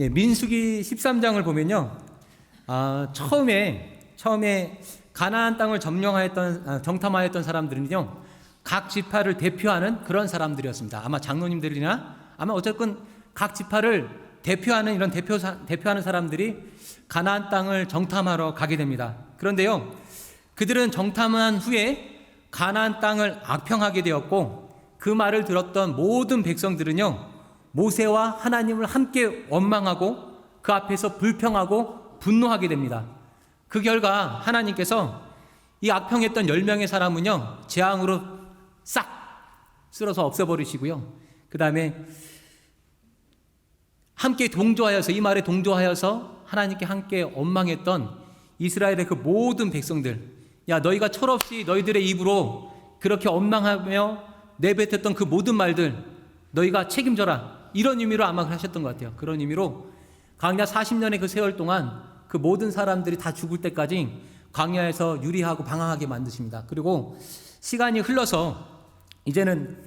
예, 민수기 13장을 보면요, 처음에 가나안 땅을 정탐하였던 사람들은요, 각 지파를 대표하는 그런 사람들이었습니다. 아마 장로님들이나 아마 어쨌든 각 지파를 대표하는 이런 대표하는 사람들이 가나안 땅을 정탐하러 가게 됩니다. 그런데요, 그들은 정탐한 후에 가나안 땅을 악평하게 되었고, 그 말을 들었던 모든 백성들은요, 모세와 하나님을 함께 원망하고 그 앞에서 불평하고 분노하게 됩니다. 그 결과 하나님께서 이 악평했던 10명의 사람은요, 재앙으로 싹 쓸어서 없애버리시고요, 그 다음에 함께 동조하여서, 이 말에 동조하여서 하나님께 함께 원망했던 이스라엘의 그 모든 백성들, 야, 너희가 철없이 너희들의 입으로 그렇게 원망하며 내뱉었던 그 모든 말들 너희가 책임져라, 이런 의미로 아마 하셨던 것 같아요. 그런 의미로 광야 40년의 그 세월 동안 그 모든 사람들이 다 죽을 때까지 광야에서 유리하고 방황하게 만드십니다. 그리고 시간이 흘러서 이제는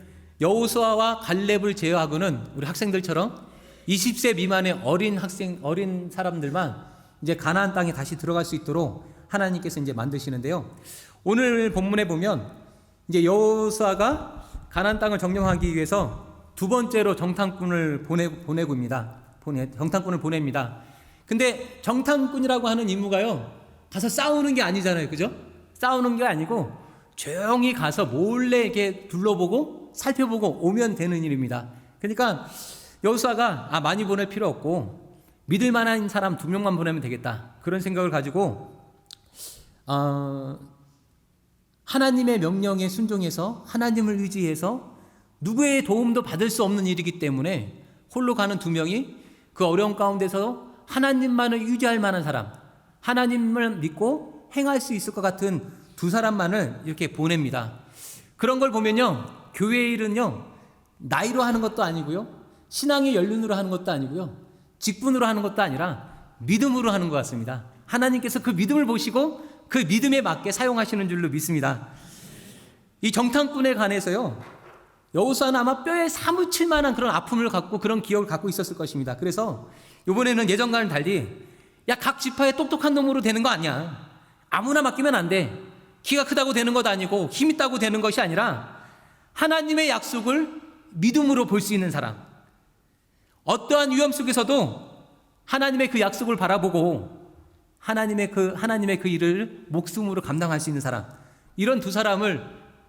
여호수아와 갈렙을 제외하고는 우리 학생들처럼 20세 미만의 어린 사람들만 이제 가나안 땅에 다시 들어갈 수 있도록 하나님께서 이제 만드시는데요. 오늘 본문에 보면 이제 여호수아가 가나안 땅을 점령하기 위해서 두 번째로 정탐꾼을 정탐꾼을 보냅니다. 근데 정탐꾼이라고 하는 임무가요, 가서 싸우는 게 아니잖아요, 그죠? 싸우는 게 아니고 조용히 가서 몰래 이렇게 둘러보고 살펴보고 오면 되는 일입니다. 그러니까 여호수아가 많이 보낼 필요 없고 믿을 만한 사람 2명만 보내면 되겠다, 그런 생각을 가지고 하나님의 명령에 순종해서 하나님을 의지해서 누구의 도움도 받을 수 없는 일이기 때문에 홀로 가는 2명이 그 어려운 가운데서 하나님만을 의지할 만한 사람, 하나님을 믿고 행할 수 있을 것 같은 2사람만을 이렇게 보냅니다. 그런 걸 보면요, 교회의 일은요, 나이로 하는 것도 아니고요, 신앙의 연륜으로 하는 것도 아니고요, 직분으로 하는 것도 아니라 믿음으로 하는 것 같습니다. 하나님께서 그 믿음을 보시고 그 믿음에 맞게 사용하시는 줄로 믿습니다. 이 정탐꾼에 관해서요, 여호수아는 아마 뼈에 사무칠 만한 그런 아픔을 갖고 그런 기억을 갖고 있었을 것입니다. 그래서 이번에는 예전과는 달리, 야, 각 지파에 똑똑한 놈으로 되는 거 아니야, 아무나 맡기면 안 돼, 키가 크다고 되는 것 아니고 힘 있다고 되는 것이 아니라 하나님의 약속을 믿음으로 볼 수 있는 사람, 어떠한 위험 속에서도 하나님의 그 약속을 바라보고 하나님의 그 일을 목숨으로 감당할 수 있는 사람, 이런 2사람을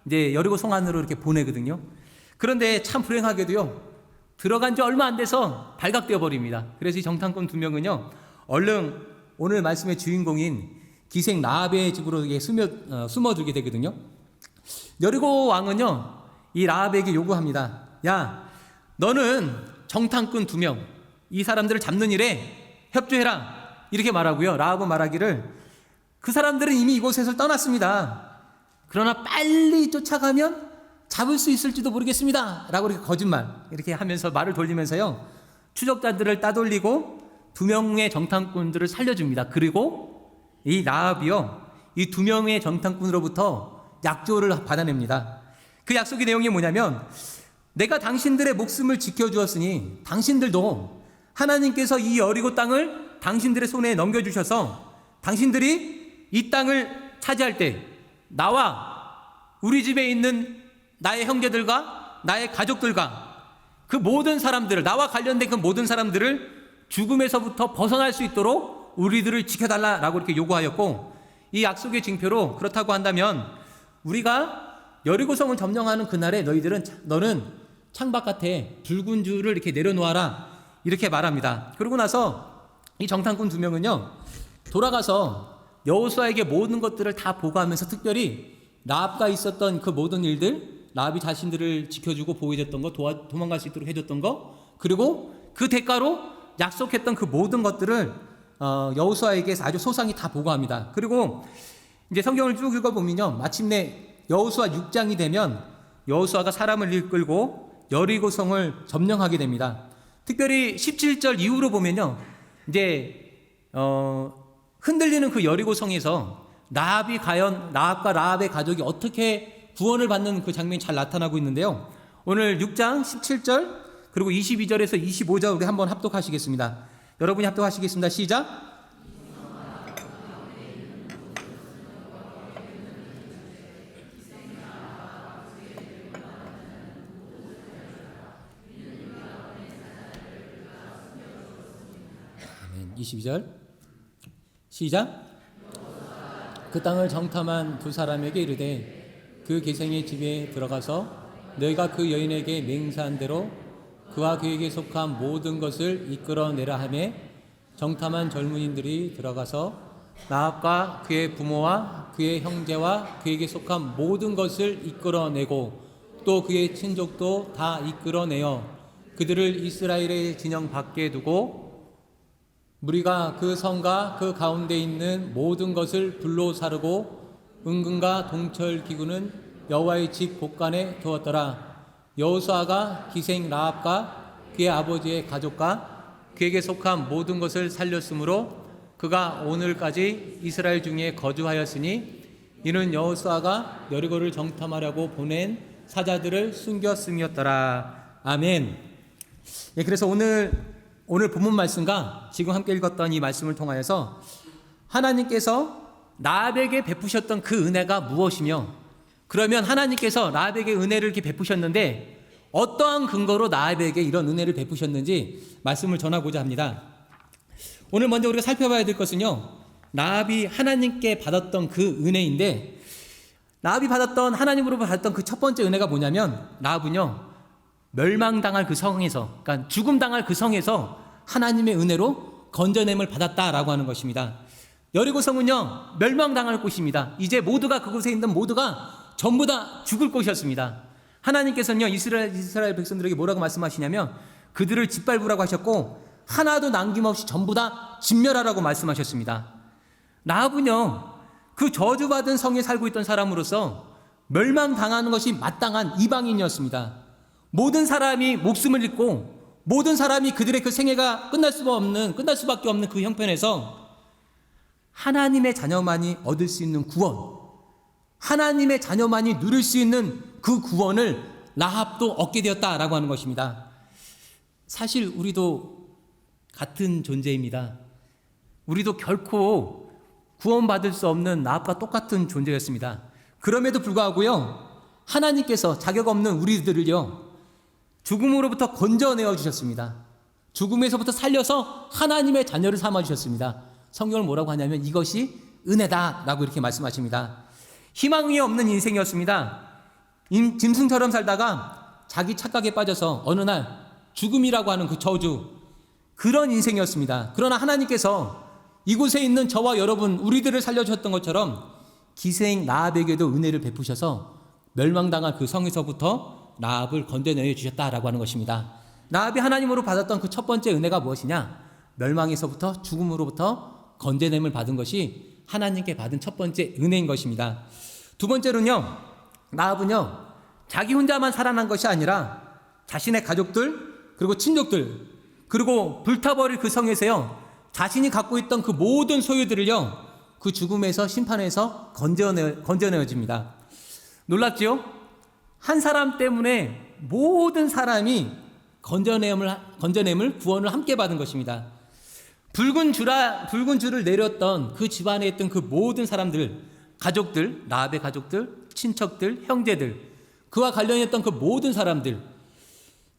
이제 여리고 성 안으로 이렇게 보내거든요. 그런데 참 불행하게도요, 들어간 지 얼마 안 돼서 발각되어 버립니다. 그래서 이 정탐꾼 2명은요, 얼른 오늘 말씀의 주인공인 기생 라합의 집으로 숨어들게 되거든요. 여리고 왕은요, 이 라합에게 요구합니다. 야, 너는 정탐꾼 2명, 이 사람들을 잡는 일에 협조해라, 이렇게 말하고요, 라합은 말하기를, 그 사람들은 이미 이곳에서 떠났습니다. 그러나 빨리 쫓아가면 잡을 수 있을지도 모르겠습니다, 라고 이렇게 거짓말 이렇게 하면서 말을 돌리면서요, 추적자들을 따돌리고 2명의 정탐꾼들을 살려줍니다. 그리고 이 라합이요, 이 2명의 정탐꾼으로부터 약조를 받아냅니다. 그 약속의 내용이 뭐냐면, 내가 당신들의 목숨을 지켜주었으니 당신들도 하나님께서 이 여리고 땅을 당신들의 손에 넘겨주셔서 당신들이 이 땅을 차지할 때 나와 우리 집에 있는 나의 형제들과 나의 가족들과 그 모든 사람들을, 나와 관련된 그 모든 사람들을 죽음에서부터 벗어날 수 있도록 우리들을 지켜달라라고 이렇게 요구하였고, 이 약속의 징표로 그렇다고 한다면 우리가 여리고성을 점령하는 그날에 너는 창바깥에 붉은 줄을 이렇게 내려놓아라, 이렇게 말합니다. 그러고 나서 이 정탐꾼 2명은요, 돌아가서 여호수아에게 모든 것들을 다 보고하면서, 특별히 라합과 있었던 그 모든 일들, 라합이 자신들을 지켜주고 보호해줬던 거, 도망갈 수 있도록 해줬던 거, 그리고 그 대가로 약속했던 그 모든 것들을 여호수아에게 아주 소상히 다 보고합니다. 그리고 이제 성경을 쭉 읽어보면요, 마침내 여호수아 6장이 되면 여호수아가 사람을 이끌고 여리고성을 점령하게 됩니다. 특별히 17절 이후로 보면요, 이제 흔들리는 그 여리고성에서 라합과 라합의 가족이 어떻게 구원을 받는 그 장면이 잘 나타나고 있는데요. 오늘 6장 17절 그리고 22절에서 25절 우리 한번 합독하시겠습니다. 여러분이 합독하시겠습니다. 시작. 아멘. 22절 시작. 그 땅을 정탐한 두 사람에게 이르되 그 계생의 집에 들어가서 너희가 그 여인에게 맹세한 대로 그와 그에게 속한 모든 것을 이끌어내라 하며 정탐한 젊은이들이 들어가서 나합과 그의 부모와 그의 형제와 그에게 속한 모든 것을 이끌어내고 또 그의 친족도 다 이끌어내어 그들을 이스라엘의 진영 밖에 두고 무리가 그 성과 그 가운데 있는 모든 것을 불로 사르고 은금과 동철 기구는 여호와의 집 곳간에 두었더라. 여호수아가 기생 라합과 그의 아버지의 가족과 그에게 속한 모든 것을 살렸으므로 그가 오늘까지 이스라엘 중에 거주하였으니 이는 여호수아가 여리고를 정탐하려고 보낸 사자들을 숨겼음이었더라. 아멘. 예, 그래서 오늘 본문 말씀과 지금 함께 읽었던 이 말씀을 통하여서 하나님께서 라합에게 베푸셨던 그 은혜가 무엇이며, 그러면 하나님께서 라합에게 은혜를 이렇게 베푸셨는데 어떠한 근거로 라합에게 이런 은혜를 베푸셨는지 말씀을 전하고자 합니다. 오늘 먼저 우리가 살펴봐야 될 것은요, 라합이 하나님께 받았던 그 은혜인데, 라합이 받았던 하나님으로 받았던 그 첫 번째 은혜가 뭐냐면, 라합은요 멸망당할 그 성에서, 그러니까 죽음당할 그 성에서 하나님의 은혜로 건져냄을 받았다라고 하는 것입니다. 여리고 성은요 멸망당할 곳입니다. 이제 모두가, 그곳에 있는 모두가 전부 다 죽을 곳이었습니다. 하나님께서는요 이스라엘 백성들에게 뭐라고 말씀하시냐면 그들을 짓밟으라고 하셨고 하나도 남김없이 전부 다 진멸하라고 말씀하셨습니다. 라합은요 그 저주받은 성에 살고 있던 사람으로서 멸망당하는 것이 마땅한 이방인이었습니다. 모든 사람이 목숨을 잃고 모든 사람이 그들의 그 생애가 끝날 수밖에 없는 그 형편에서 하나님의 자녀만이 얻을 수 있는 구원, 하나님의 자녀만이 누릴 수 있는 그 구원을 라합도 얻게 되었다라고 하는 것입니다. 사실 우리도 같은 존재입니다. 우리도 결코 구원받을 수 없는 라합과 똑같은 존재였습니다. 그럼에도 불구하고요 하나님께서 자격 없는 우리들을요 죽음으로부터 건져내어 주셨습니다. 죽음에서부터 살려서 하나님의 자녀를 삼아 주셨습니다. 성경을 뭐라고 하냐면 이것이 은혜다라고 이렇게 말씀하십니다. 희망이 없는 인생이었습니다. 짐승처럼 살다가 자기 착각에 빠져서 어느 날 죽음이라고 하는 그 저주, 그런 인생이었습니다. 그러나 하나님께서 이곳에 있는 저와 여러분 우리들을 살려주셨던 것처럼 기생 라합에게도 은혜를 베푸셔서 멸망당한 그 성에서부터 라합을 건져내어 주셨다라고 하는 것입니다. 라합이 하나님으로 받았던 그 첫 번째 은혜가 무엇이냐? 멸망에서부터 죽음으로부터 건져냄을 받은 것이 하나님께 받은 첫 번째 은혜인 것입니다. 두 번째로는요, 라합은요 자기 혼자만 살아난 것이 아니라 자신의 가족들 그리고 친족들 그리고 불타버릴 그 성에서요 자신이 갖고 있던 그 모든 소유들을요 그 죽음에서 심판에서 건져내어집니다. 놀랍지요? 한 사람 때문에 모든 사람이 건져냄을 구원을 함께 받은 것입니다. 붉은 줄을 내렸던 그 집안에 있던 그 모든 사람들, 가족들, 라합의 가족들, 친척들, 형제들, 그와 관련했던 그 모든 사람들,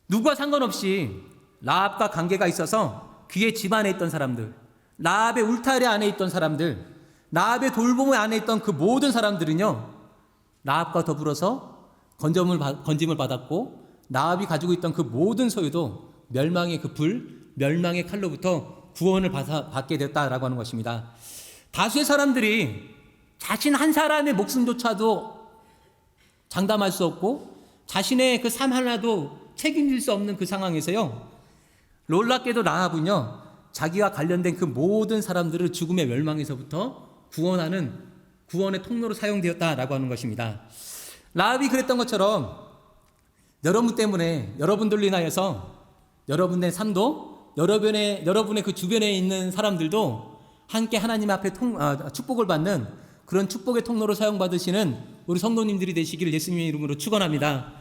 누구와 상관없이 라합과 관계가 있어서 그의 집안에 있던 사람들, 라합의 울타리 안에 있던 사람들, 라합의 돌봄 안에 있던 그 모든 사람들은요 라합과 더불어서 건짐을 받았고 라합이 가지고 있던 그 모든 소유도 멸망의 그 멸망의 칼로부터 구원을 받게 됐다라고 하는 것입니다. 다수의 사람들이 자신 한 사람의 목숨조차도 장담할 수 없고 자신의 그 삶 하나도 책임질 수 없는 그 상황에서요 놀랍게도 라합은요 자기와 관련된 그 모든 사람들을 죽음의 멸망에서부터 구원의 통로로 사용되었다라고 하는 것입니다. 라합이 그랬던 것처럼 여러분 때문에, 여러분들로 인하여서 여러분의 삶도 여러분의 그 주변에 있는 사람들도 함께 하나님 앞에 축복을 받는 그런 축복의 통로로 사용받으시는 우리 성도님들이 되시기를 예수님의 이름으로 축원합니다.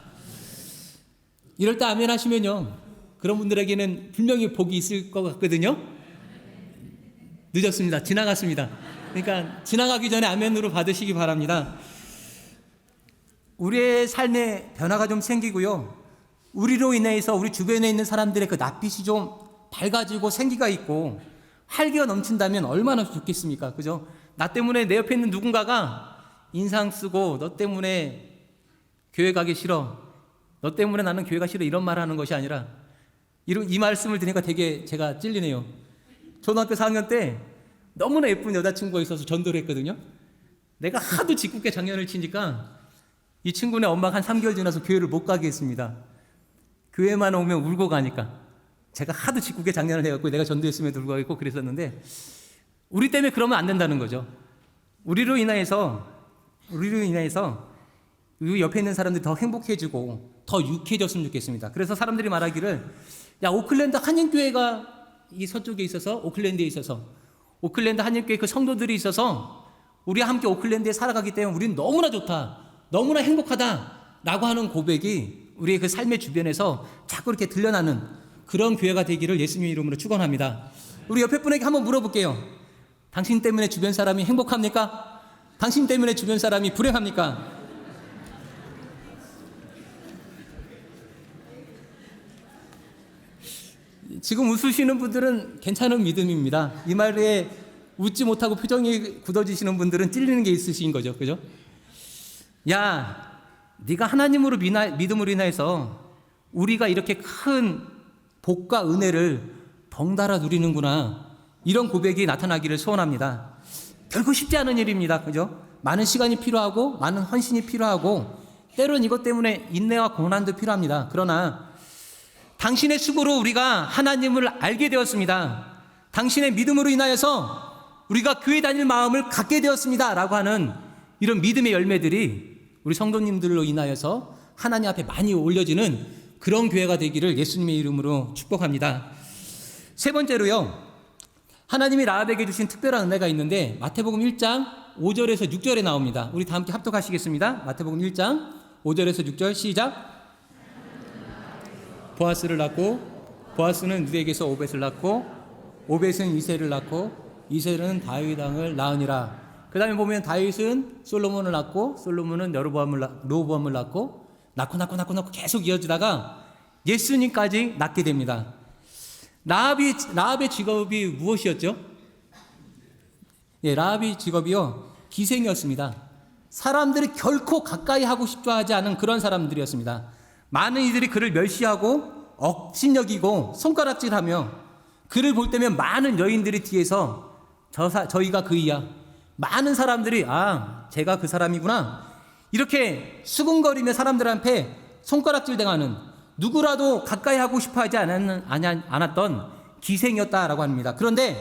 이럴 때 아멘 하시면요 그런 분들에게는 분명히 복이 있을 것 같거든요. 늦었습니다. 지나갔습니다. 그러니까 지나가기 전에 아멘으로 받으시기 바랍니다. 우리의 삶에 변화가 좀 생기고요. 우리로 인해서 우리 주변에 있는 사람들의 그 낯빛이 좀 밝아지고 생기가 있고 활기가 넘친다면 얼마나 좋겠습니까? 그죠? 나 때문에 내 옆에 있는 누군가가 인상 쓰고 너 때문에 교회 가기 싫어. 너 때문에 나는 교회가 싫어. 이런 말 하는 것이 아니라 이 말씀을 드리니까 되게 제가 찔리네요. 초등학교 4학년 때 너무나 예쁜 여자친구가 있어서 전도를 했거든요. 내가 하도 짓궂게 장난을 치니까 이 친구네 엄마가 한 3개월 지나서 교회를 못 가게 했습니다. 교회만 오면 울고 가니까. 제가 하도 짓궂게 장난을 해갖고 내가 전도했음에도 불구하고 그랬었는데 우리 때문에 그러면 안 된다는 거죠. 우리로 인해서 우리 옆에 있는 사람들이 더 행복해지고 더 유쾌해졌으면 좋겠습니다. 그래서 사람들이 말하기를 야 오클랜드 한인교회가 이 서쪽에 있어서 오클랜드에 있어서 오클랜드 한인교회 그 성도들이 있어서 우리와 함께 오클랜드에 살아가기 때문에 우리는 너무나 좋다. 너무나 행복하다. 라고 하는 고백이 우리의 그 삶의 주변에서 자꾸 이렇게 들려나는 그런 교회가 되기를 예수님의 이름으로 축원합니다. 우리 옆에 분에게 한번 물어볼게요. 당신 때문에 주변 사람이 행복합니까? 당신 때문에 주변 사람이 불행합니까? 지금 웃으시는 분들은 괜찮은 믿음입니다. 이 말에 웃지 못하고 표정이 굳어지시는 분들은 찔리는 게 있으신 거죠. 그죠? 야, 네가 하나님으로 믿음으로 인해서 우리가 이렇게 큰 복과 은혜를 덩달아 누리는구나. 이런 고백이 나타나기를 소원합니다. 결코 쉽지 않은 일입니다. 그죠? 많은 시간이 필요하고 많은 헌신이 필요하고 때론 이것 때문에 인내와 고난도 필요합니다. 그러나 당신의 수고로 우리가 하나님을 알게 되었습니다. 당신의 믿음으로 인하여서 우리가 교회 다닐 마음을 갖게 되었습니다. 라고 하는 이런 믿음의 열매들이 우리 성도님들로 인하여서 하나님 앞에 많이 올려지는 그런 교회가 되기를 예수님의 이름으로 축복합니다. 세 번째로요. 하나님이 라합에게 주신 특별한 은혜가 있는데 마태복음 1장 5절에서 6절에 나옵니다. 우리 다 함께 합독하시겠습니다. 마태복음 1장 5절에서 6절 시작. 보아스를 낳고 보아스는 누에게서 오벳을 낳고 오벳은 이새를 낳고 이새는 다윗 왕을 낳으니라. 그 다음에 보면 다윗은 솔로몬을 낳고 솔로몬은 르호보암을 낳고 낳고 계속 이어지다가 예수님까지 낳게 됩니다. 라합의 직업이 무엇이었죠? 예, 라합의 직업이요 기생이었습니다. 사람들이 결코 가까이 하고 싶어 하지 않은 그런 사람들이었습니다. 많은 이들이 그를 멸시하고 억신여기고 손가락질하며 그를 볼 때면 많은 여인들이 뒤에서 저희가 그이야. 많은 사람들이 제가 그 사람이구나. 이렇게 수군거리며 사람들한테 손가락질 당하는 누구라도 가까이 하고 싶어 하지 않았던 기생이었다라고 합니다. 그런데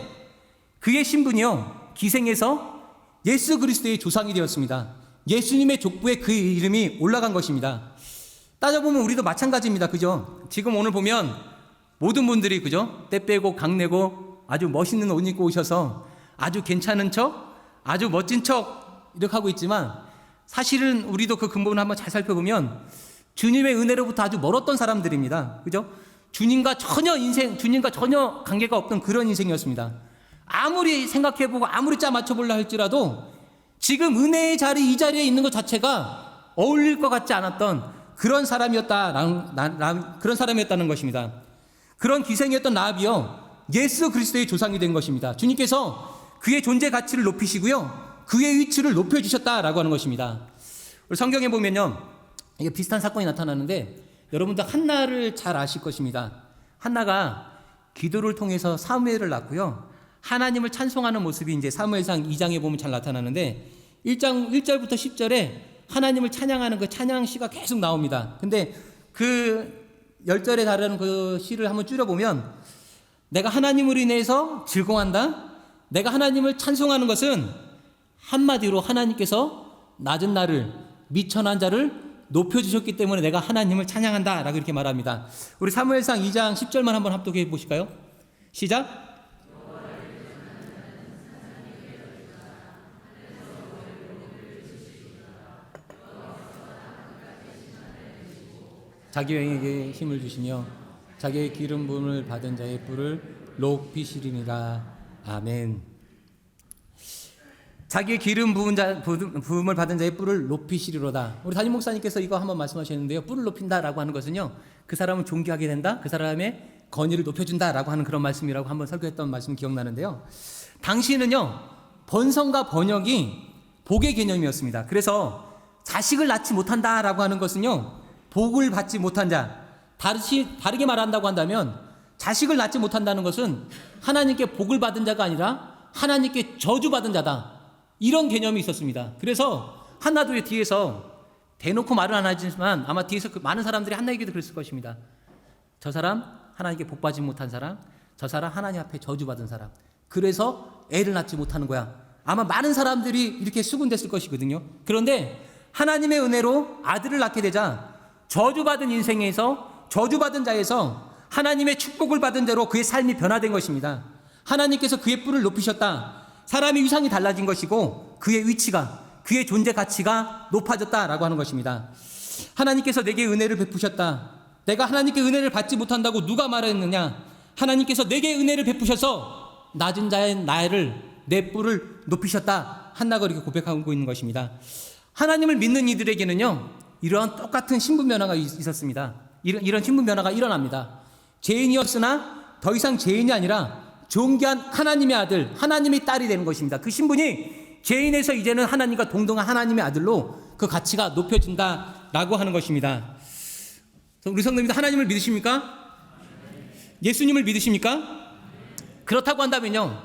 그의 신분이요 기생에서 예수 그리스도의 조상이 되었습니다. 예수님의 족보에 그의 이름이 올라간 것입니다. 따져보면 우리도 마찬가지입니다. 그죠? 지금 오늘 보면 모든 분들이 그죠? 때 빼고 강 내고 아주 멋있는 옷 입고 오셔서 아주 괜찮은 척 아주 멋진 척 이렇게 하고 있지만 사실은 우리도 그 근본을 한번 잘 살펴보면 주님의 은혜로부터 아주 멀었던 사람들입니다. 그죠? 주님과 전혀 관계가 없던 그런 인생이었습니다. 아무리 생각해보고 아무리 짜 맞춰보려 할지라도 지금 은혜의 자리 이 자리에 있는 것 자체가 어울릴 것 같지 않았던 그런 사람이었다는 것입니다. 그런 기생이었던 라합이요 예수 그리스도의 조상이 된 것입니다. 주님께서 그의 존재 가치를 높이시고요 그의 위치를 높여주셨다라고 하는 것입니다. 우리 성경에 보면요 이게 비슷한 사건이 나타나는데 여러분들 한나를 잘 아실 것입니다. 한나가 기도를 통해서 사무엘을 낳고요 하나님을 찬송하는 모습이 이제 사무엘상 2장에 보면 잘 나타나는데 1절부터 10절에 하나님을 찬양하는 그 찬양시가 계속 나옵니다. 근데 그 10절에 달하는 그 시를 한번 줄여보면 내가 하나님으로 인해서 즐거워한다. 내가 하나님을 찬송하는 것은 한마디로 하나님께서 낮은 나를 미천한 자를 높여주셨기 때문에 내가 하나님을 찬양한다 라고 이렇게 말합니다. 우리 사무엘상 2장 10절만 한번 합독해 보실까요? 시작. 자기 영에게 힘을 주시며 자기의 기름 부음을 받은 자의 뿔을 높이시리니라. 아멘. 자기의 부음을 받은 자의 뿔을 높이시리로다. 우리 담임 목사님께서 이거 한번 말씀하셨는데요. 뿔을 높인다라고 하는 것은요, 그 사람을 존귀하게 된다, 그 사람의 권위를 높여준다라고 하는 그런 말씀이라고 한번 설교했던 말씀 기억나는데요. 당시에는요, 번성과 번역이 복의 개념이었습니다. 그래서 자식을 낳지 못한다라고 하는 것은요, 복을 받지 못한 자, 다르게 말한다고 한다면 자식을 낳지 못한다는 것은 하나님께 복을 받은 자가 아니라 하나님께 저주받은 자다, 이런 개념이 있었습니다. 그래서 한나도의 뒤에서 대놓고 말은 안 하지만 아마 뒤에서 많은 사람들이 한나에게도 그랬을 것입니다. 저 사람 하나님께 복받지 못한 사람, 저 사람 하나님 앞에 저주받은 사람, 그래서 애를 낳지 못하는 거야. 아마 많은 사람들이 이렇게 수군댔을 것이거든요. 그런데 하나님의 은혜로 아들을 낳게 되자 저주받은 인생에서, 저주받은 자에서 하나님의 축복을 받은 자로 그의 삶이 변화된 것입니다. 하나님께서 그의 뿔을 높이셨다. 사람의 위상이 달라진 것이고 그의 위치가, 그의 존재 가치가 높아졌다라고 하는 것입니다. 하나님께서 내게 은혜를 베푸셨다. 내가 하나님께 은혜를 받지 못한다고 누가 말했느냐? 하나님께서 내게 은혜를 베푸셔서 낮은 자의 나를, 내 뿔을 높이셨다. 한나가 이렇게 고백하고 있는 것입니다. 하나님을 믿는 이들에게는요, 이러한 똑같은 신분 변화가 있었습니다. 이런 신분 변화가 일어납니다. 죄인이었으나 더 이상 죄인이 아니라 존귀한 하나님의 아들, 하나님의 딸이 되는 것입니다. 그 신분이 죄인에서 이제는 하나님과 동등한 하나님의 아들로 그 가치가 높여진다라고 하는 것입니다. 우리 성도님들, 하나님을 믿으십니까? 예수님을 믿으십니까? 그렇다고 한다면요,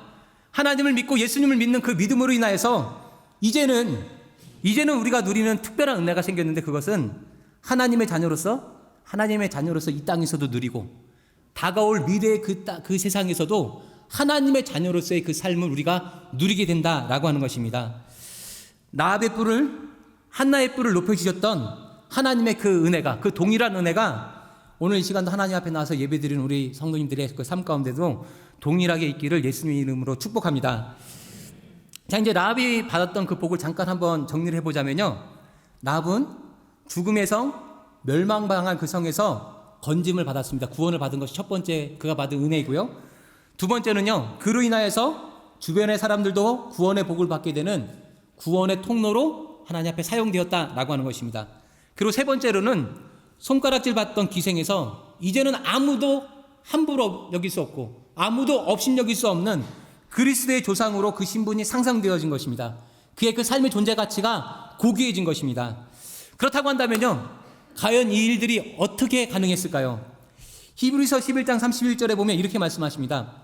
하나님을 믿고 예수님을 믿는 그 믿음으로 인하여서 이제는 우리가 누리는 특별한 은혜가 생겼는데, 그것은 하나님의 자녀로서 이 땅에서도 누리고 다가올 미래의 그 세상에서도 하나님의 자녀로서의 그 삶을 우리가 누리게 된다라고 하는 것입니다. 나합의 뿔을, 한나의 뿔을 높여주셨던 하나님의 그 은혜가, 그 동일한 은혜가 오늘 이 시간도 하나님 앞에 나와서 예배드리는 우리 성도님들의 그 삶 가운데도 동일하게 있기를 예수님 이름으로 축복합니다. 자, 이제 라합이 받았던 그 복을 잠깐 한번 정리를 해보자면요, 라합은 죽음의 성, 멸망당한 그 성에서 건짐을 받았습니다. 구원을 받은 것이 첫 번째 그가 받은 은혜이고요. 두 번째는요, 그로 인하여서 주변의 사람들도 구원의 복을 받게 되는 구원의 통로로 하나님 앞에 사용되었다라고 하는 것입니다. 그리고 세 번째로는 손가락질 받던 기생에서 이제는 아무도 함부로 여길 수 없고 아무도 업신여길 수 없는 그리스도의 조상으로 그 신분이 상상되어진 것입니다. 그의 그 삶의 존재 가치가 고귀해진 것입니다. 그렇다고 한다면요, 과연 이 일들이 어떻게 가능했을까요? 히브리서 11장 31절에 보면 이렇게 말씀하십니다.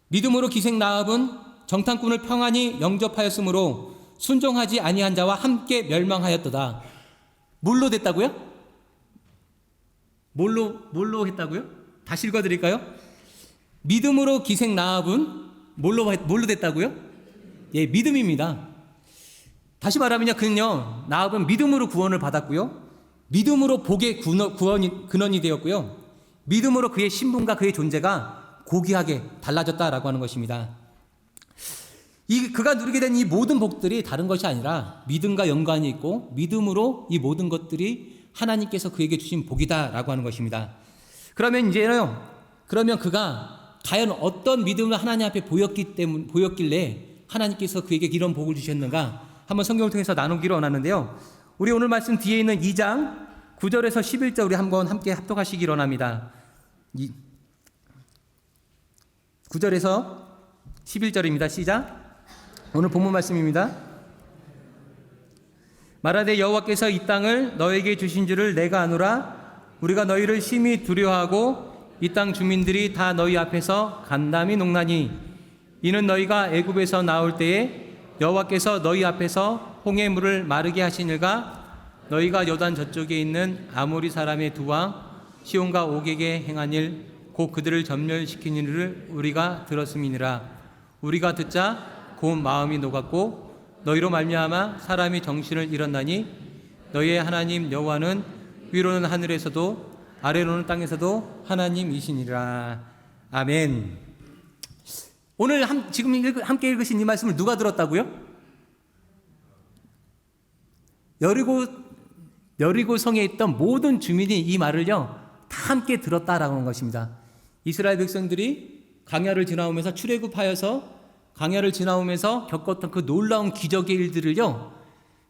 믿음으로 기생 라합은 정탐꾼을 평안히 영접하였으므로 순종하지 아니한 자와 함께 멸망하였도다. 뭘로 됐다고요? 뭘로 했다고요? 다시 읽어드릴까요? 믿음으로 기생 라합은 뭘로 됐다고요? 예, 믿음입니다. 다시 말하면요, 그는요, 라합은 믿음으로 구원을 받았고요, 믿음으로 복의 근원이 되었고요, 믿음으로 그의 신분과 그의 존재가 고귀하게 달라졌다라고 하는 것입니다. 그가 누리게 된 이 모든 복들이 다른 것이 아니라 믿음과 연관이 있고 믿음으로 이 모든 것들이 하나님께서 그에게 주신 복이다라고 하는 것입니다. 그러면 그가 과연 어떤 믿음을 하나님 앞에 보였길래 하나님께서 그에게 이런 복을 주셨는가 한번 성경을 통해서 나누기로 원하는데요. 우리 오늘 말씀 뒤에 있는 2장 9절에서 11절 우리 한번 함께 합독하시기 원합니다. 9절에서 11절입니다. 시작. 오늘 본문 말씀입니다. 말하되 여호와께서 이 땅을 너에게 주신 줄을 내가 아노라. 우리가 너희를 심히 두려워하고 이 땅 주민들이 다 너희 앞에서 간담이 녹나니 이는 너희가 애굽에서 나올 때에 여호와께서 너희 앞에서 홍해 물을 마르게 하시니가 너희가 요단 저쪽에 있는 아모리 사람의 두 왕 시온과 옥에게 행한 일 곧 그들을 전멸시킨 일을 우리가 들었음이니라. 우리가 듣자 곧 마음이 녹았고 너희로 말미암아 사람이 정신을 잃었나니 너희의 하나님 여호와는 위로는 하늘에서도 아래로는 땅에서도 하나님이시니라. 아멘. 오늘 지금 함께 읽으신 이 말씀을 누가 들었다고요? 여리고 성에 있던 모든 주민이 이 말을요 다 함께 들었다라고 하는 것입니다. 이스라엘 백성들이 광야를 지나오면서 출애굽하여서 광야를 지나오면서 겪었던 그 놀라운 기적의 일들을요,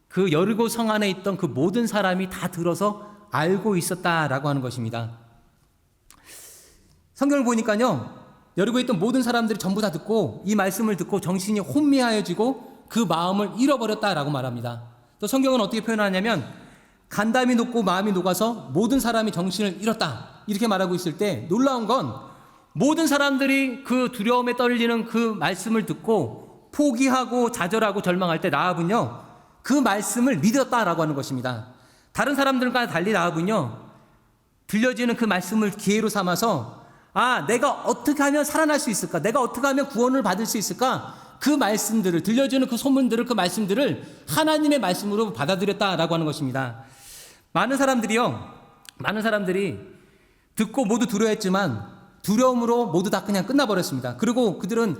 그 여리고 성 안에 있던 그 모든 사람이 다 들어서 알고 있었다라고 하는 것입니다. 성경을 보니까요, 여리고에 있던 모든 사람들이 전부 다 듣고 이 말씀을 듣고 정신이 혼미하여지고 그 마음을 잃어버렸다라고 말합니다. 또 성경은 어떻게 표현하냐면 간담이 녹고 마음이 녹아서 모든 사람이 정신을 잃었다, 이렇게 말하고 있을 때 놀라운 건 모든 사람들이 그 두려움에 떨리는 그 말씀을 듣고 포기하고 좌절하고 절망할 때 라합은요, 그 말씀을 믿었다라고 하는 것입니다. 다른 사람들과 달리 라합은요, 들려지는 그 말씀을 기회로 삼아서 내가 어떻게 하면 살아날 수 있을까? 내가 어떻게 하면 구원을 받을 수 있을까? 그 말씀들을, 들려주는 그 소문들을, 그 말씀들을 하나님의 말씀으로 받아들였다라고 하는 것입니다. 많은 사람들이 듣고 모두 두려워했지만 두려움으로 모두 다 그냥 끝나버렸습니다. 그리고 그들은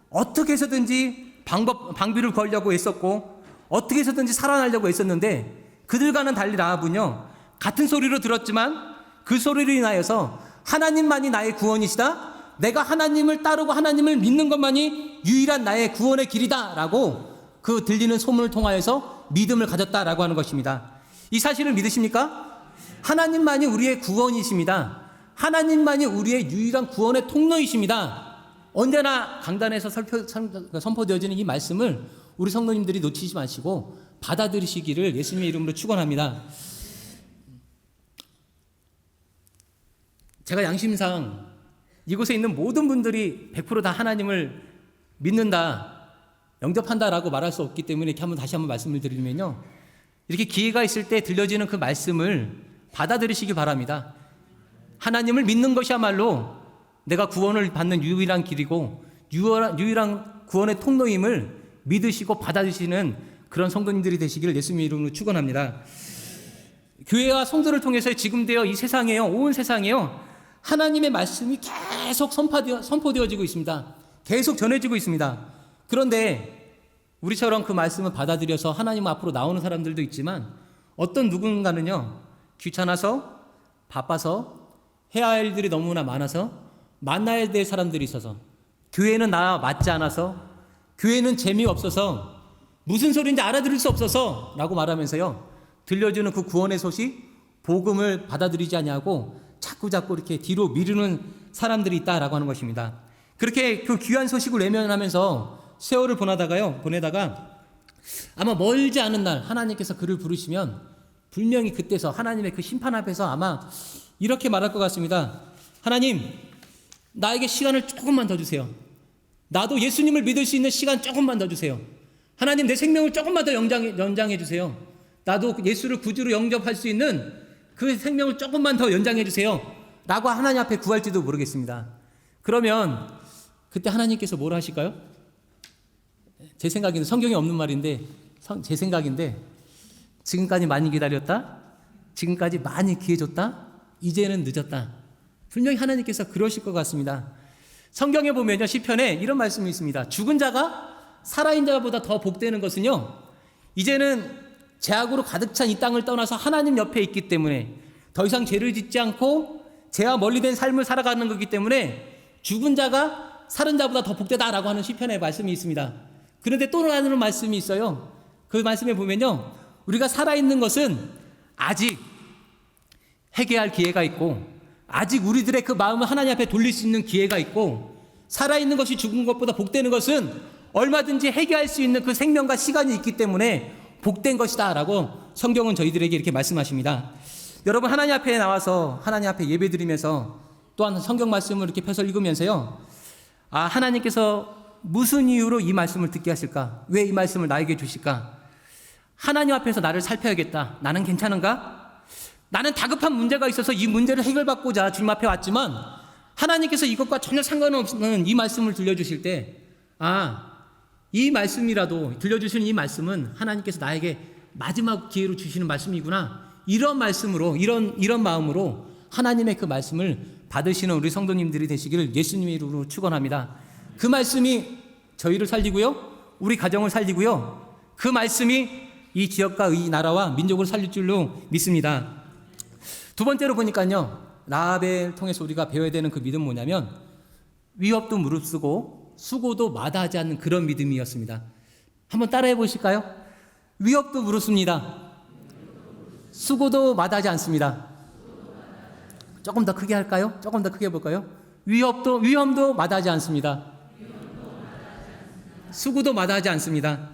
어떻게 해서든지 방비를 구하려고 애썼고 어떻게 해서든지 살아나려고 애썼는데 그들과는 달리 라합은요, 같은 소리로 들었지만 그 소리로 인하여서 하나님만이 나의 구원이시다, 내가 하나님을 따르고 하나님을 믿는 것만이 유일한 나의 구원의 길이다 라고 그 들리는 소문을 통하여서 믿음을 가졌다라고 하는 것입니다. 이 사실을 믿으십니까? 하나님만이 우리의 구원이십니다. 하나님만이 우리의 유일한 구원의 통로이십니다. 언제나 강단에서 선포되어지는 이 말씀을 우리 성도님들이 놓치지 마시고 받아들이시기를 예수님의 이름으로 축원합니다. 제가 양심상 이곳에 있는 모든 분들이 100% 다 하나님을 믿는다, 영접한다라고 말할 수 없기 때문에 이렇게 다시 한번 말씀을 드리면요, 이렇게 기회가 있을 때 들려지는 그 말씀을 받아들이시기 바랍니다. 하나님을 믿는 것이야말로 내가 구원을 받는 유일한 길이고 유일한 구원의 통로임을 믿으시고 받아들이시는 그런 성도님들이 되시기를 예수님의 이름으로 축원합니다. 교회와 성도를 통해서 지금 이 세상에요, 온 세상에요, 하나님의 말씀이 계속 선포되어지고 있습니다. 계속 전해지고 있습니다. 그런데 우리처럼 그 말씀을 받아들여서 하나님 앞으로 나오는 사람들도 있지만 어떤 누군가는요, 귀찮아서, 바빠서, 해야 할 일들이 너무나 많아서, 만나야 될 사람들이 있어서, 교회는 나와 맞지 않아서, 교회는 재미없어서, 무슨 소리인지 알아들을 수 없어서 라고 말하면서요, 들려주는 그 구원의 소식, 복음을 받아들이지 않냐고 자꾸 이렇게 뒤로 미루는 사람들이 있다라고 하는 것입니다. 그렇게 그 귀한 소식을 외면하면서 세월을 보내다가 아마 멀지 않은 날 하나님께서 그를 부르시면 분명히 그때서 하나님의 그 심판 앞에서 아마 이렇게 말할 것 같습니다. 하나님, 나에게 시간을 조금만 더 주세요. 나도 예수님을 믿을 수 있는 시간 조금만 더 주세요. 하나님, 내 생명을 조금만 더 연장해 주세요. 나도 예수를 구주로 영접할 수 있는 그 생명을 조금만 더 연장해 주세요 라고 하나님 앞에 구할지도 모르겠습니다. 그러면 그때 하나님께서 뭘 하실까요? 제 생각에는 성경에 없는 말인데 제 생각인데, 지금까지 많이 기다렸다, 지금까지 많이 기회 줬다, 이제는 늦었다. 분명히 하나님께서 그러실 것 같습니다. 성경에 보면요, 시편에 이런 말씀이 있습니다. 죽은 자가 살아있는 자보다 더 복되는 것은요, 이제는 죄악으로 가득 찬 이 땅을 떠나서 하나님 옆에 있기 때문에 더 이상 죄를 짓지 않고 죄와 멀리 된 삶을 살아가는 거기 때문에 죽은 자가 살은 자보다 더 복되다라고 하는 시편의 말씀이 있습니다. 그런데 또 다른 말씀이 있어요. 그 말씀에 보면요, 우리가 살아있는 것은 아직 회개할 기회가 있고 아직 우리들의 그 마음을 하나님 앞에 돌릴 수 있는 기회가 있고, 살아있는 것이 죽은 것보다 복되는 것은 얼마든지 회개할 수 있는 그 생명과 시간이 있기 때문에 복된 것이다 라고 성경은 저희들에게 이렇게 말씀하십니다. 여러분, 하나님 앞에 나와서 하나님 앞에 예배 드리면서 또한 성경 말씀을 이렇게 펴서 읽으면서요, 하나님께서 무슨 이유로 이 말씀을 듣게 하실까? 왜 이 말씀을 나에게 주실까? 하나님 앞에서 나를 살펴야겠다. 나는 괜찮은가? 나는 다급한 문제가 있어서 이 문제를 해결받고자 주님 앞에 왔지만 하나님께서 이것과 전혀 상관없는 이 말씀을 들려주실 때, 이 말씀이라도, 들려주시는 이 말씀은 하나님께서 나에게 마지막 기회로 주시는 말씀이구나, 이런 말씀으로, 이런 마음으로 하나님의 그 말씀을 받으시는 우리 성도님들이 되시기를 예수님의 이름으로 축원합니다. 그 말씀이 저희를 살리고요, 우리 가정을 살리고요, 그 말씀이 이 지역과 이 나라와 민족을 살릴 줄로 믿습니다. 두 번째로 보니까요, 라합을 통해서 우리가 배워야 되는 그 믿음은 뭐냐면, 위협도 무릅쓰고 수고도 마다하지 않는 그런 믿음이었습니다. 한번 따라해 보실까요? 위협도 무릅습니다. 수고도 마다하지 않습니다. 조금 더 크게 할까요? 조금 더 크게 해볼까요? 위험도 마다하지 않습니다. 수고도 마다하지 않습니다.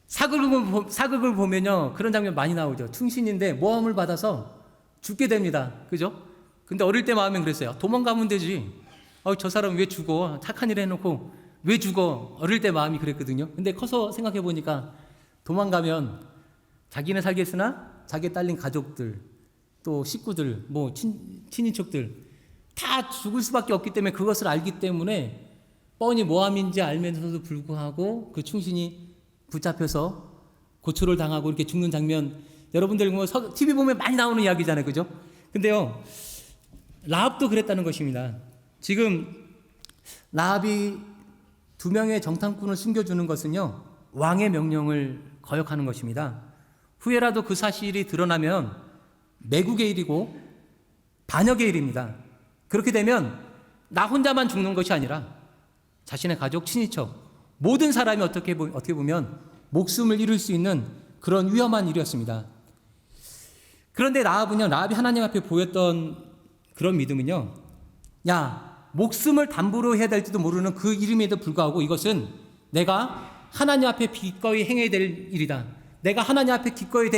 사극을 보면요, 그런 장면 많이 나오죠. 충신인데 모함을 받아서 죽게 됩니다. 그죠? 근데 어릴 때 마음엔 그랬어요. 도망가면 되지. 저 사람 왜 죽어? 착한 일 해놓고 왜 죽어? 어릴 때 마음이 그랬거든요. 근데 커서 생각해 보니까 도망가면 자기는 살겠으나 자기에 딸린 가족들, 또 식구들, 뭐 친인척들 다 죽을 수밖에 없기 때문에, 그것을 알기 때문에 뻔히 모함인지 알면서도 불구하고 그 충신이 붙잡혀서 고초를 당하고 이렇게 죽는 장면, 여러분들 뭐 TV 보면 많이 나오는 이야기잖아요. 그죠? 근데요, 라합도 그랬다는 것입니다. 지금 라합이 2명의 정탐꾼을 숨겨주는 것은요, 왕의 명령을 거역하는 것입니다. 후에라도 그 사실이 드러나면 매국의 일이고 반역의 일입니다. 그렇게 되면 나 혼자만 죽는 것이 아니라 자신의 가족, 친인척, 모든 사람이 어떻게 보면 목숨을 잃을 수 있는 그런 위험한 일이었습니다. 그런데 라합이 하나님 앞에 보였던 그런 믿음은요, 목숨을 담보로 해야 될지도 모르는 그 일임에도 불구하고 이것은 내가 하나님 앞에 기꺼이 행해야 될 일이다, 내가 하나님 앞에 기꺼이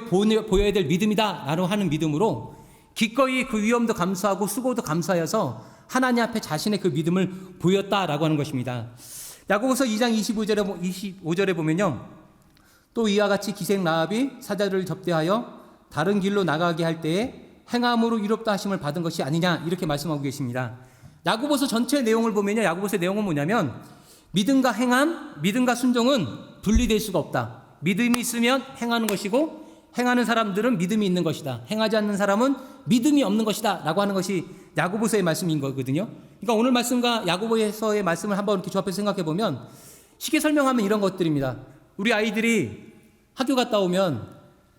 보여야 될 믿음이다 라고 하는 믿음으로 기꺼이 그 위험도 감수하고 수고도 감수하여서 하나님 앞에 자신의 그 믿음을 보였다라고 하는 것입니다. 야고보서 2장 25절에 보면요, 또 이와 같이 기생 라합이 사자를 접대하여 다른 길로 나가게 할 때에 행함으로 이롭다 하심을 받은 것이 아니냐, 이렇게 말씀하고 계십니다. 야고보서 전체 내용을 보면요, 야고보서의 내용은 뭐냐면 믿음과 행함, 믿음과 순종은 분리될 수가 없다. 믿음이 있으면 행하는 것이고 행하는 사람들은 믿음이 있는 것이다, 행하지 않는 사람은 믿음이 없는 것이다 라고 하는 것이 야고보서의 말씀인 거거든요. 그러니까 오늘 말씀과 야고보서의 말씀을 한번 이렇게 조합해서 생각해 보면 쉽게 설명하면 이런 것들입니다. 우리 아이들이 학교 갔다 오면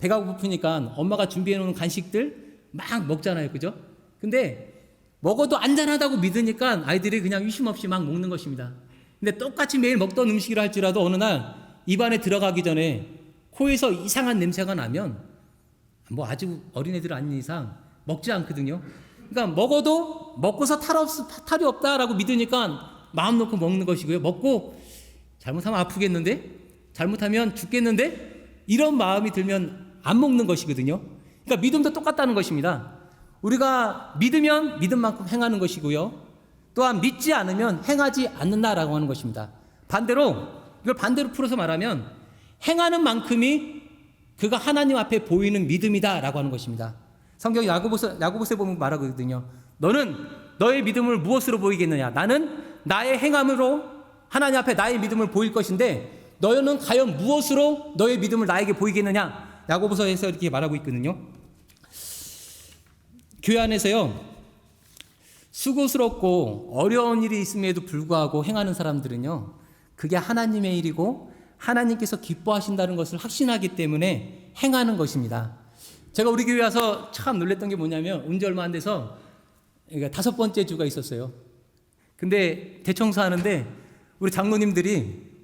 배가 고프니까 엄마가 준비해 놓은 간식들 막 먹잖아요. 그죠? 근데 먹어도 안전하다고 믿으니까 아이들이 그냥 의심 없이 막 먹는 것입니다. 근데 똑같이 매일 먹던 음식이라 할지라도 어느 날 입안에 들어가기 전에 코에서 이상한 냄새가 나면 뭐 아주 어린애들 아닌 이상 먹지 않거든요. 그러니까 먹고서 탈이 없다라고 믿으니까 마음 놓고 먹는 것이고요. 먹고 잘못하면 아프겠는데? 잘못하면 죽겠는데? 이런 마음이 들면 안 먹는 것이거든요. 그러니까 믿음도 똑같다는 것입니다. 우리가 믿으면 믿음만큼 행하는 것이고요, 또한 믿지 않으면 행하지 않는다라고 하는 것입니다. 이걸 반대로 풀어서 말하면 행하는 만큼이 그가 하나님 앞에 보이는 믿음이다라고 하는 것입니다. 성경 야고보서에 보면 말하거든요. 너는 너의 믿음을 무엇으로 보이겠느냐? 나는 나의 행함으로 하나님 앞에 나의 믿음을 보일 것인데 너희는 과연 무엇으로 너의 믿음을 나에게 보이겠느냐? 야고보서에서 이렇게 말하고 있거든요. 교회 안에서요, 수고스럽고 어려운 일이 있음에도 불구하고 행하는 사람들은요, 그게 하나님의 일이고 하나님께서 기뻐하신다는 것을 확신하기 때문에 행하는 것입니다. 제가 우리 교회 와서 참 놀랬던 게 뭐냐면, 온지 얼마 안 돼서 5번째 주가 있었어요. 근데 대청소하는데 우리 장로님들이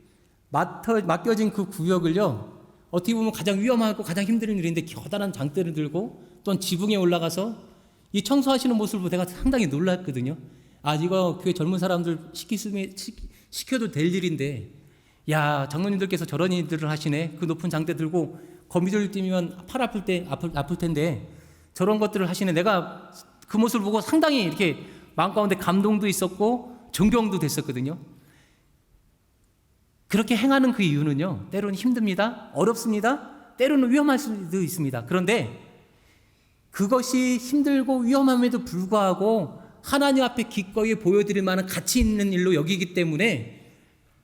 맡겨진 그 구역을요, 어떻게 보면 가장 위험하고 가장 힘든 일인데 겨다란 장대를 들고 또는 지붕에 올라가서 이 청소하시는 모습을 보고 내가 상당히 놀랐거든요. 이거 교회 젊은 사람들 시켜도 될 일인데, 장로님들께서 저런 일들을 하시네. 그 높은 장대 들고 거미줄 뛰면 팔 아플 텐데 저런 것들을 하시네. 내가 그 모습을 보고 상당히 이렇게 마음 가운데 감동도 있었고 존경도 됐었거든요. 그렇게 행하는 그 이유는요, 때로는 힘듭니다, 어렵습니다, 때로는 위험할 수도 있습니다. 그런데 그것이 힘들고 위험함에도 불구하고 하나님 앞에 기꺼이 보여드릴 만한 가치 있는 일로 여기기 때문에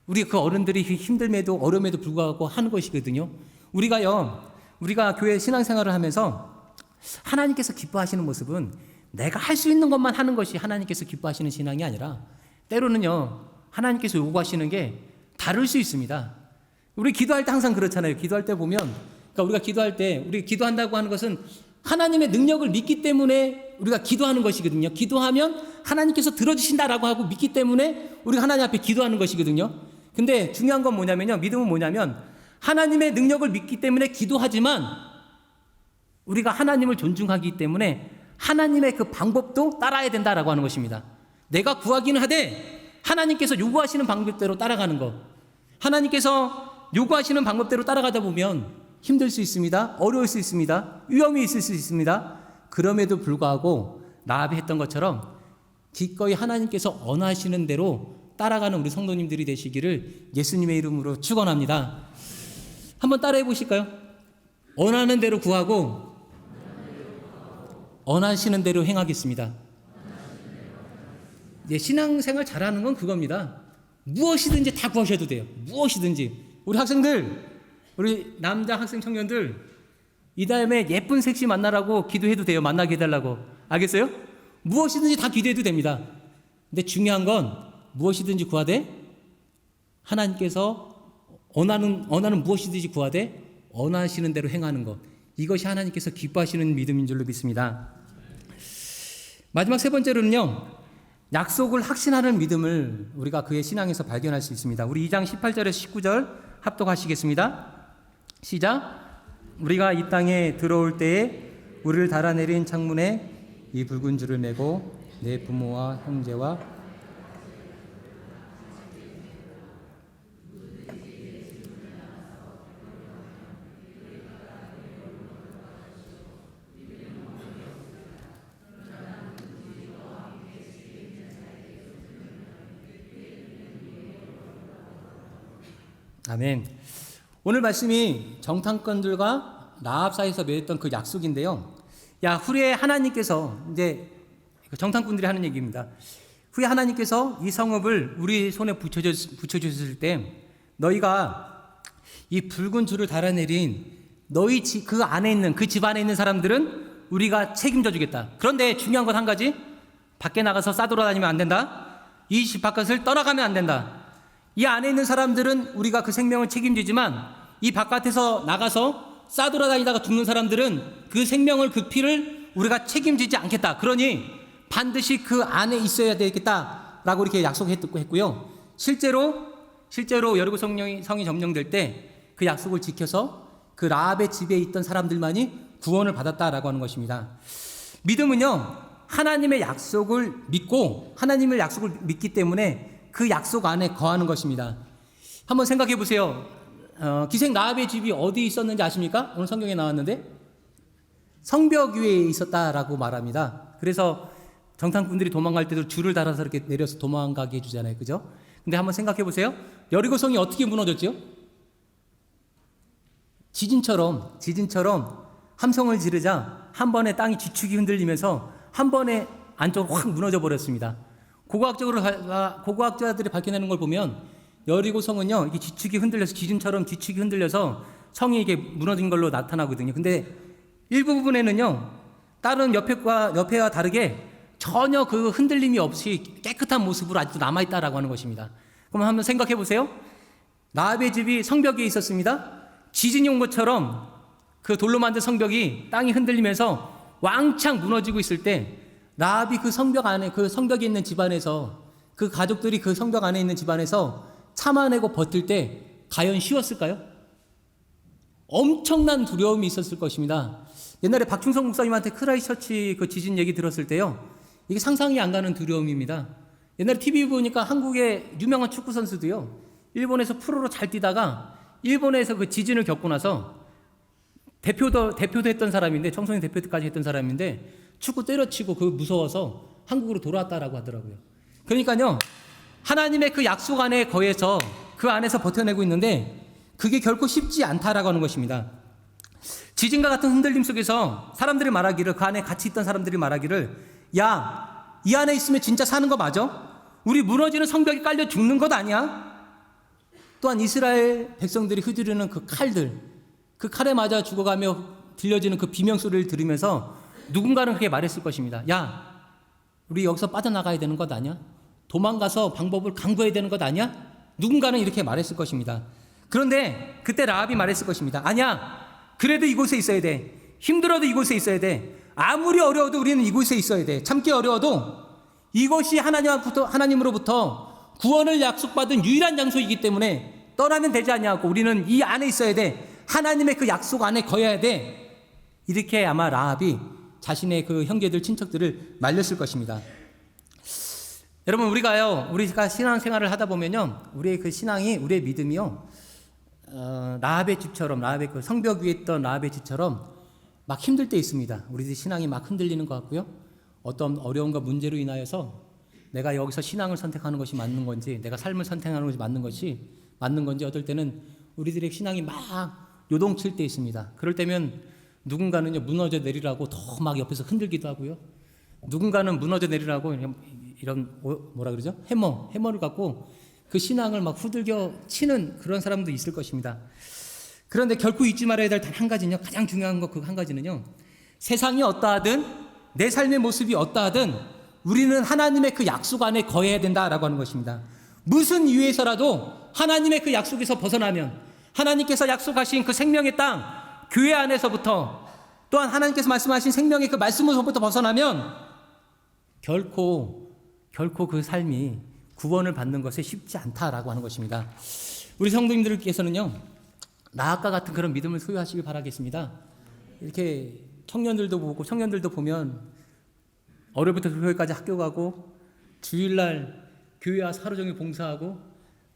우리 그 어른들이 힘듦에도 어려움에도 불구하고 하는 것이거든요. 우리가 교회 신앙생활을 하면서 하나님께서 기뻐하시는 모습은 내가 할 수 있는 것만 하는 것이 하나님께서 기뻐하시는 신앙이 아니라 때로는요, 하나님께서 요구하시는 게 다를 수 있습니다. 우리 기도할 때 항상 그렇잖아요. 기도할 때 보면, 그러니까 우리가 기도할 때, 우리 기도한다고 하는 것은 하나님의 능력을 믿기 때문에 우리가 기도하는 것이거든요. 기도하면 하나님께서 들어주신다라고 하고 믿기 때문에 우리가 하나님 앞에 기도하는 것이거든요. 근데 중요한 건 뭐냐면요. 믿음은 뭐냐면 하나님의 능력을 믿기 때문에 기도하지만 우리가 하나님을 존중하기 때문에 하나님의 그 방법도 따라야 된다라고 하는 것입니다. 내가 구하기는 하되 하나님께서 요구하시는 방법대로 따라가는 것. 하나님께서 요구하시는 방법대로 따라가다 보면 힘들 수 있습니다. 어려울 수 있습니다. 위험이 있을 수 있습니다. 그럼에도 불구하고 라합이 했던 것처럼 기꺼이 하나님께서 원하시는 대로 따라가는 우리 성도님들이 되시기를 예수님의 이름으로 축원합니다. 한번 따라해 보실까요? 원하는 대로 구하고 원하시는 대로 행하겠습니다. 신앙생활 잘하는 건 그겁니다. 무엇이든지 다 구하셔도 돼요. 무엇이든지. 우리 학생들, 우리 남자 학생 청년들 이 다음에 예쁜 섹시 만나라고 기도해도 돼요. 만나게 해달라고. 알겠어요? 무엇이든지 다 기도해도 됩니다. 근데 중요한 건 무엇이든지 구하되 하나님께서 원하는 무엇이든지 구하되 원하시는 대로 행하는 것. 이것이 하나님께서 기뻐하시는 믿음인 줄로 믿습니다. 마지막 세 번째로는요. 약속을 확신하는 믿음을 우리가 그의 신앙에서 발견할 수 있습니다. 우리 2장 18절에서 19절 합독하시겠습니다. 시작. 우리가 이 땅에 들어올 때에 우리를 달아내린 창문에 이 붉은 줄을 메고 내 부모와 형제와 아멘. 오늘 말씀이 정탐꾼들과 라합 사이에서 맺었던 그 약속인데요. 후에 하나님께서 이제 정탐꾼들이 하는 얘기입니다. 후에 하나님께서 이 성읍을 우리 손에 붙여주셨을 때 너희가 이 붉은 줄을 달아내린 너희 그 안에 있는 그 집 안에 있는 사람들은 우리가 책임져 주겠다. 그런데 중요한 건 한 가지. 밖에 나가서 싸돌아다니면 안 된다. 이 집 바깥을 떠나가면 안 된다. 이 안에 있는 사람들은 우리가 그 생명을 책임지지만 이 바깥에서 나가서 싸돌아다니다가 죽는 사람들은 그 생명을 그 피를 우리가 책임지지 않겠다. 그러니 반드시 그 안에 있어야 되겠다라고 이렇게 약속했고요. 실제로 여리고 성이 점령될 때 그 약속을 지켜서 그 라합의 집에 있던 사람들만이 구원을 받았다라고 하는 것입니다. 믿음은요. 하나님의 약속을 믿고 하나님의 약속을 믿기 때문에 그 약속 안에 거하는 것입니다. 한번 생각해 보세요. 기생 라합의 집이 어디 있었는지 아십니까? 오늘 성경에 나왔는데 성벽 위에 있었다라고 말합니다. 그래서 정탐꾼들이 도망갈 때도 줄을 달아서 이렇게 내려서 도망가게 해주잖아요. 그죠? 근데 한번 생각해 보세요. 여리고성이 어떻게 무너졌죠? 지진처럼 함성을 지르자 한 번에 땅이 지축이 흔들리면서 한 번에 안쪽으로 확 무너져 버렸습니다. 고고학자들이 밝혀내는 걸 보면 여리고성은요, 이게 지축이 흔들려서 지진처럼 지축이 흔들려서 성이 이게 무너진 걸로 나타나거든요. 근데 일부 부분에는요, 다른 옆에와 다르게 전혀 그 흔들림이 없이 깨끗한 모습으로 아직도 남아있다라고 하는 것입니다. 그럼 한번 생각해 보세요. 라합의 집이 성벽에 있었습니다. 지진이 온 것처럼 그 돌로 만든 성벽이 땅이 흔들리면서 왕창 무너지고 있을 때 라합이 그 성벽 안에, 그 성벽에 있는 집안에서, 그 가족들이 그 성벽 안에 있는 집안에서 참아내고 버틸 때 과연 쉬웠을까요? 엄청난 두려움이 있었을 것입니다. 옛날에 박충성 목사님한테 크라이처치 그 지진 얘기 들었을 때요, 이게 상상이 안 가는 두려움입니다. 옛날에 TV 보니까 한국의 유명한 축구 선수도요, 일본에서 프로로 잘 뛰다가 일본에서 그 지진을 겪고 나서 대표도 했던 사람인데, 청소년 대표까지 했던 사람인데 축구 때려치고 그 무서워서 한국으로 돌아왔다라고 하더라고요. 그러니까요, 하나님의 그 약속 안에 거해서 그 안에서 버텨내고 있는데 그게 결코 쉽지 않다라고 하는 것입니다. 지진과 같은 흔들림 속에서 사람들이 말하기를, 그 안에 같이 있던 사람들이 말하기를, 야, 이 안에 있으면 진짜 사는 거 맞아? 우리 무너지는 성벽에 깔려 죽는 것 아니야? 또한 이스라엘 백성들이 휘두르는 그 칼들, 그 칼에 맞아 죽어가며 들려지는 그 비명소리를 들으면서 누군가는 그렇게 말했을 것입니다. 야, 우리 여기서 빠져나가야 되는 것 아니야? 도망가서 방법을 강구해야 되는 것 아니야? 누군가는 이렇게 말했을 것입니다. 그런데 그때 라합이 말했을 것입니다. 아니야, 그래도 이곳에 있어야 돼. 힘들어도 이곳에 있어야 돼. 아무리 어려워도 우리는 이곳에 있어야 돼. 참기 어려워도 이것이 하나님으로부터 구원을 약속받은 유일한 장소이기 때문에 떠나면 되지 아니하고 우리는 이 안에 있어야 돼. 하나님의 그 약속 안에 거해야 돼. 이렇게 아마 라합이 자신의 그 형제들 친척들을 말렸을 것입니다. 여러분, 우리가 신앙생활을 하다 보면요, 우리의 그 신앙이, 우리의 믿음이요, 라합의 집처럼, 라합의 그 성벽 위에 있던 라합의 집처럼 막 힘들 때 있습니다. 우리들 신앙이 막 흔들리는 것 같고요, 어떤 어려움과 문제로 인하여서 내가 여기서 신앙을 선택하는 것이 맞는 건지, 내가 삶을 선택하는 것이 맞는 건지 어떨 때는 우리들의 신앙이 막 요동칠 때 있습니다. 그럴 때면 누군가는요, 무너져 내리라고 더 막 옆에서 흔들기도 하고요, 누군가는 무너져 내리라고 이런 뭐라 그러죠? 해머를 갖고 그 신앙을 막 후들겨 치는 그런 사람도 있을 것입니다. 그런데 결코 잊지 말아야 될 단 한 가지는요, 가장 중요한 것 그 한 가지는요, 세상이 어떠하든 내 삶의 모습이 어떠하든 우리는 하나님의 그 약속 안에 거해야 된다라고 하는 것입니다. 무슨 이유에서라도 하나님의 그 약속에서 벗어나면, 하나님께서 약속하신 그 생명의 땅 교회 안에서부터, 또한 하나님께서 말씀하신 생명의 그 말씀으로부터 벗어나면 결코 그 삶이 구원을 받는 것에 쉽지 않다라고 하는 것입니다. 우리 성도님들께서는요, 나아까 같은 그런 믿음을 소유하시길 바라겠습니다. 이렇게 청년들도 보면 어려부터 교회까지 학교 가고, 주일날 교회 와서 하루 종일 봉사하고,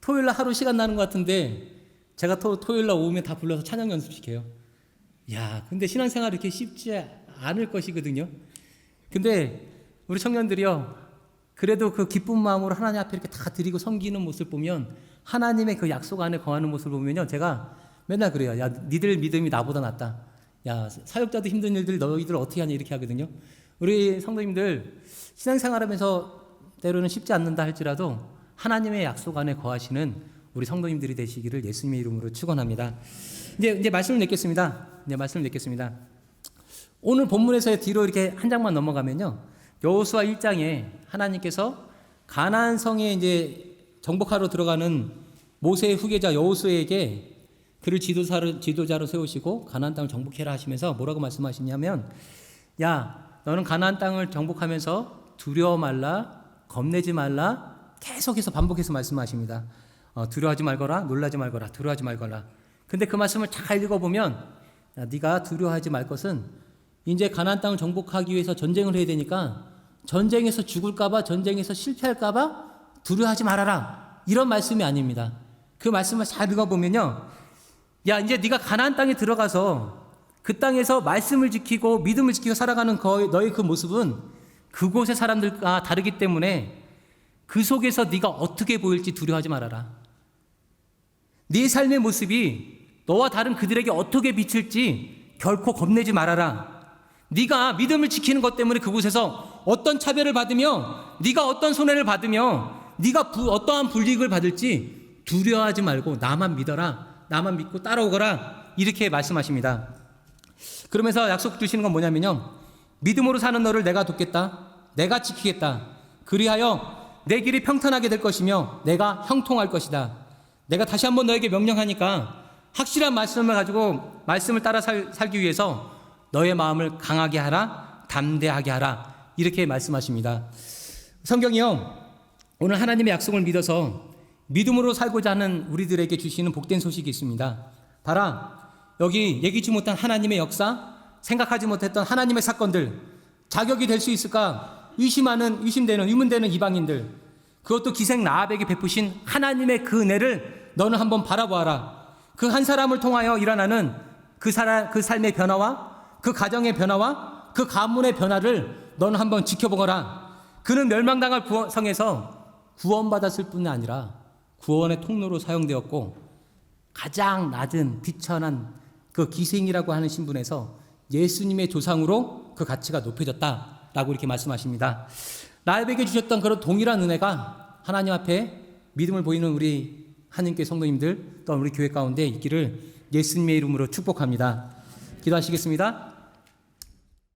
토요일날 하루 시간 나는 것 같은데 제가 토요일날 오후면 다 불러서 찬양 연습시켜요. 근데 신앙생활이 이렇게 쉽지 않을 것이거든요. 근데 우리 청년들이요, 그래도 그 기쁜 마음으로 하나님 앞에 이렇게 다 드리고 섬기는 모습 보면, 하나님의 그 약속 안에 거하는 모습을 보면요, 제가 맨날 그래요. 야, 니들 믿음이 나보다 낫다. 야, 사역자도 힘든 일들 너희들 어떻게 하냐, 이렇게 하거든요. 우리 성도님들 신앙생활하면서 때로는 쉽지 않는다 할지라도 하나님의 약속 안에 거하시는 우리 성도님들이 되시기를 예수님의 이름으로 축원합니다. 이제 말씀을 맺겠습니다. 오늘 본문에서 뒤로 이렇게 한 장만 넘어가면요, 여호수아 1장에 하나님께서 가나안 성에 이제 정복하러 들어가는 모세의 후계자 여호수아에게 그를 지도자로 세우시고 가나안 땅을 정복해라 하시면서 뭐라고 말씀하시냐면, 야, 너는 가나안 땅을 정복하면서 두려워 말라, 겁내지 말라, 계속해서 반복해서 말씀하십니다. 두려워하지 말거라, 놀라지 말거라, 두려워하지 말거라. 근데 그 말씀을 잘 읽어보면, 야, 네가 두려워하지 말 것은 이제 가나안 땅을 정복하기 위해서 전쟁을 해야 되니까 전쟁에서 죽을까봐, 전쟁에서 실패할까봐 두려워하지 말아라, 이런 말씀이 아닙니다. 그 말씀을 잘 읽어보면요, 야, 이제 네가 가나안 땅에 들어가서 그 땅에서 말씀을 지키고 믿음을 지키고 살아가는 너의 그 모습은 그곳의 사람들과 다르기 때문에 그 속에서 네가 어떻게 보일지 두려워하지 말아라. 네 삶의 모습이 너와 다른 그들에게 어떻게 비칠지 결코 겁내지 말아라. 네가 믿음을 지키는 것 때문에 그곳에서 어떤 차별을 받으며, 네가 어떤 손해를 받으며, 네가 어떠한 불이익을 받을지 두려워하지 말고 나만 믿어라, 나만 믿고 따라오거라, 이렇게 말씀하십니다. 그러면서 약속 주시는 건 뭐냐면요, 믿음으로 사는 너를 내가 돕겠다, 내가 지키겠다, 그리하여 내 길이 평탄하게 될 것이며 내가 형통할 것이다. 내가 다시 한번 너에게 명령하니까 확실한 말씀을 가지고 말씀을 따라 살기 위해서 너의 마음을 강하게 하라, 담대하게 하라, 이렇게 말씀하십니다. 성경이요, 오늘 하나님의 약속을 믿어서 믿음으로 살고자 하는 우리들에게 주시는 복된 소식이 있습니다. 봐라, 여기 예기치 못한 하나님의 역사, 생각하지 못했던 하나님의 사건들, 자격이 될 수 있을까 의문되는 이방인들, 그것도 기생 라합에게 베푸신 하나님의 그 은혜를 너는 한번 바라보아라. 그 한 사람을 통하여 일어나는 그 삶의 변화와 그 가정의 변화와 그 가문의 변화를 너는 한번 지켜보거라. 그는 멸망당할 성에서 구원받았을 뿐이 아니라 구원의 통로로 사용되었고, 가장 낮은 비천한 그 기생이라고 하는 신분에서 예수님의 조상으로 그 가치가 높여졌다라고 이렇게 말씀하십니다. 라합에게 주셨던 그런 동일한 은혜가 하나님 앞에 믿음을 보이는 우리 하나님께 성도님들, 또 우리 교회 가운데 있기를 예수님의 이름으로 축복합니다. 기도하시겠습니다.